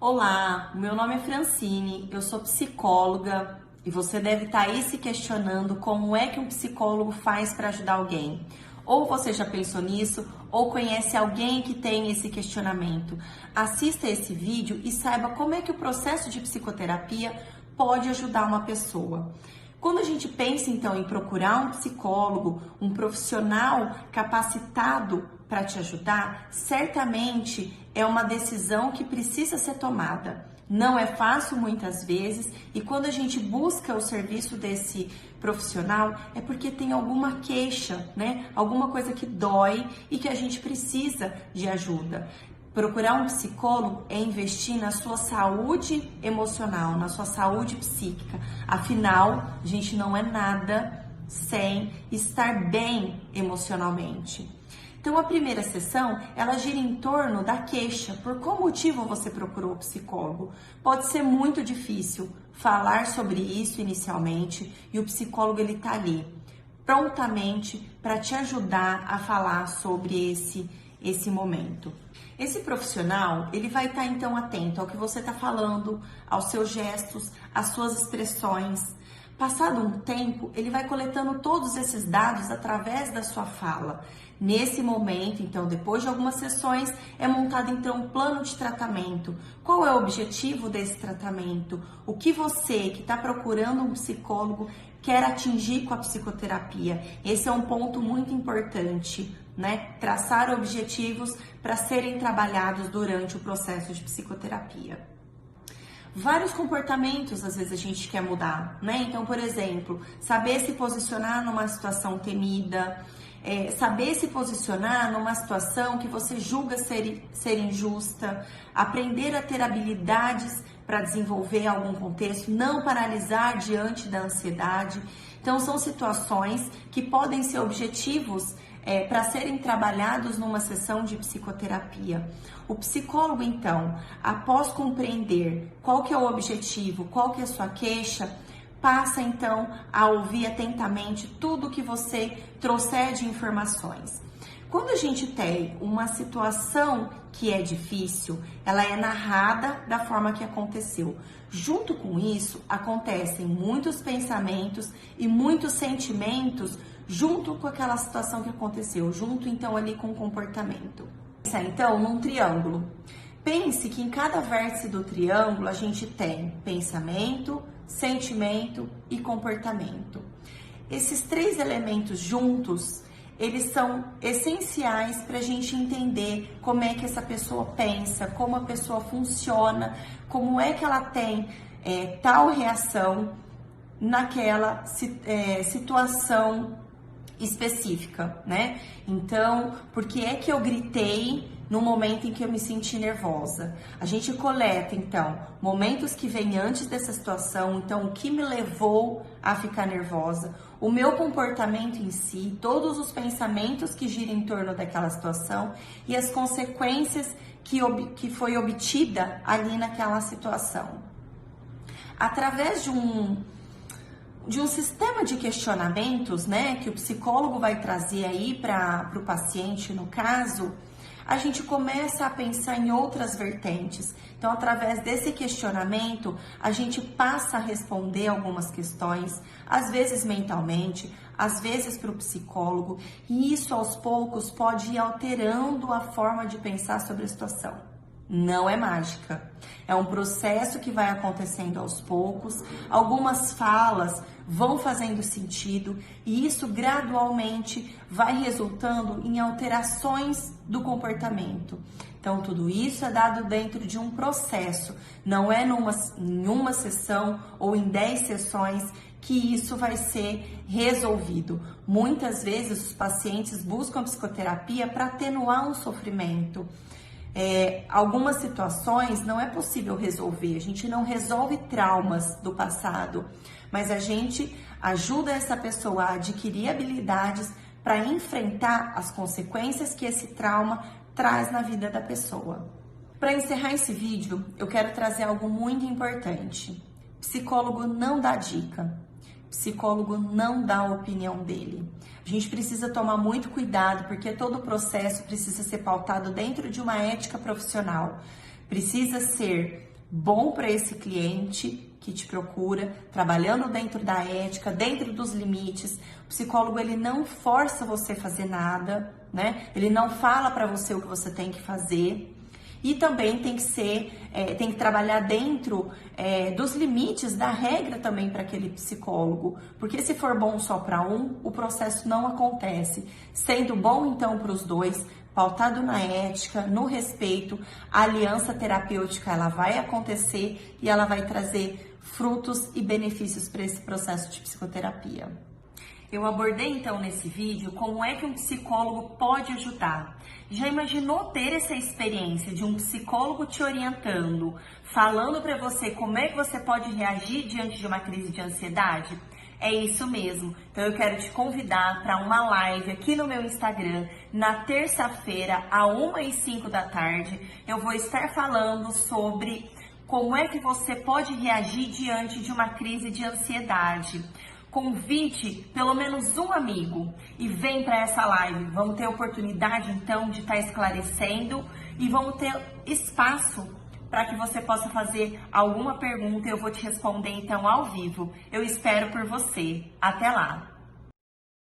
Olá, meu nome é Francine, eu sou psicóloga e você deve estar aí se questionando como é que um psicólogo faz para ajudar alguém. Ou você já pensou nisso, ou conhece alguém que tem esse questionamento. Assista esse vídeo e saiba como é que o processo de psicoterapia pode ajudar uma pessoa. Quando a gente pensa então em procurar um psicólogo, um profissional capacitado para te ajudar, certamente é uma decisão que precisa ser tomada. Não é fácil muitas vezes, e quando a gente busca o serviço desse profissional é porque tem alguma queixa, né? Alguma coisa que dói e que a gente precisa de ajuda. Procurar um psicólogo é investir na sua saúde emocional, na sua saúde psíquica. Afinal, a gente não é nada sem estar bem emocionalmente. Então, a primeira sessão, ela gira em torno da queixa. Por qual motivo você procurou o psicólogo? Pode ser muito difícil falar sobre isso inicialmente e o psicólogo ele tá ali prontamente para te ajudar a falar sobre esse momento. Esse profissional, ele vai estar então atento ao que você está falando, aos seus gestos, às suas expressões. Passado um tempo, ele vai coletando todos esses dados através da sua fala. Nesse momento, então, depois de algumas sessões, é montado então um plano de tratamento. Qual é o objetivo desse tratamento? O que você que está procurando um psicólogo quer atingir com a psicoterapia? Esse é um ponto muito importante, né? Traçar objetivos para serem trabalhados durante o processo de psicoterapia. Vários comportamentos às vezes a gente quer mudar, né? Então, por exemplo, saber se posicionar numa situação temida, saber se posicionar numa situação que você julga ser injusta, aprender a ter habilidades para desenvolver algum contexto, não paralisar diante da ansiedade. Então, são situações que podem ser objetivos para serem trabalhados numa sessão de psicoterapia. O psicólogo, então, após compreender qual que é o objetivo, qual que é a sua queixa, passa, então, a ouvir atentamente tudo que você trouxer de informações. Quando a gente tem uma situação que é difícil, ela é narrada da forma que aconteceu. Junto com isso, acontecem muitos pensamentos e muitos sentimentos junto com aquela situação que aconteceu, junto então ali com o comportamento. Pensa então num triângulo. Pense que em cada vértice do triângulo a gente tem pensamento, sentimento e comportamento. Esses três elementos juntos, eles são essenciais para a gente entender como é que essa pessoa pensa, como a pessoa funciona, como é que ela tem tal reação naquela situação específica, né? Então, por que é que eu gritei no momento em que eu me senti nervosa? A gente coleta, então, momentos que vêm antes dessa situação, então, o que me levou a ficar nervosa, o meu comportamento em si, todos os pensamentos que giram em torno daquela situação e as consequências que foi obtida ali naquela situação. Através de um sistema de questionamentos, né, que o psicólogo vai trazer aí para o paciente, no caso, a gente começa a pensar em outras vertentes. Então, através desse questionamento, a gente passa a responder algumas questões, às vezes mentalmente, às vezes para o psicólogo, e isso aos poucos pode ir alterando a forma de pensar sobre a situação. Não é mágica, é um processo que vai acontecendo aos poucos, algumas falas vão fazendo sentido e isso gradualmente vai resultando em alterações do comportamento. Então, tudo isso é dado dentro de um processo, não é em uma sessão ou em 10 sessões que isso vai ser resolvido. Muitas vezes os pacientes buscam psicoterapia para atenuar um sofrimento. Algumas situações não é possível resolver, a gente não resolve traumas do passado, mas a gente ajuda essa pessoa a adquirir habilidades para enfrentar as consequências que esse trauma traz na vida da pessoa. Para encerrar esse vídeo, eu quero trazer algo muito importante. Psicólogo não dá dica. Psicólogo não dá a opinião dele. A gente precisa tomar muito cuidado, porque todo o processo precisa ser pautado dentro de uma ética profissional. Precisa ser bom para esse cliente que te procura, trabalhando dentro da ética, dentro dos limites. O psicólogo, ele não força você a fazer nada, né? Ele não fala para você o que você tem que fazer. E também tem que trabalhar dentro dos limites da regra também para aquele psicólogo, porque se for bom só para um, o processo não acontece. Sendo bom então para os dois, pautado na ética, no respeito, a aliança terapêutica ela vai acontecer e ela vai trazer frutos e benefícios para esse processo de psicoterapia. Eu abordei então nesse vídeo como é que um psicólogo pode ajudar. Já imaginou ter essa experiência de um psicólogo te orientando, falando para você como é que você pode reagir diante de uma crise de ansiedade? É isso mesmo. Então eu quero te convidar para uma live aqui no meu Instagram, na terça-feira, às 1h05 da tarde. Eu vou estar falando sobre como é que você pode reagir diante de uma crise de ansiedade. Convide pelo menos um amigo e vem para essa live. Vamos ter oportunidade então de estar esclarecendo e vamos ter espaço para que você possa fazer alguma pergunta e eu vou te responder então ao vivo. Eu espero por você. Até lá!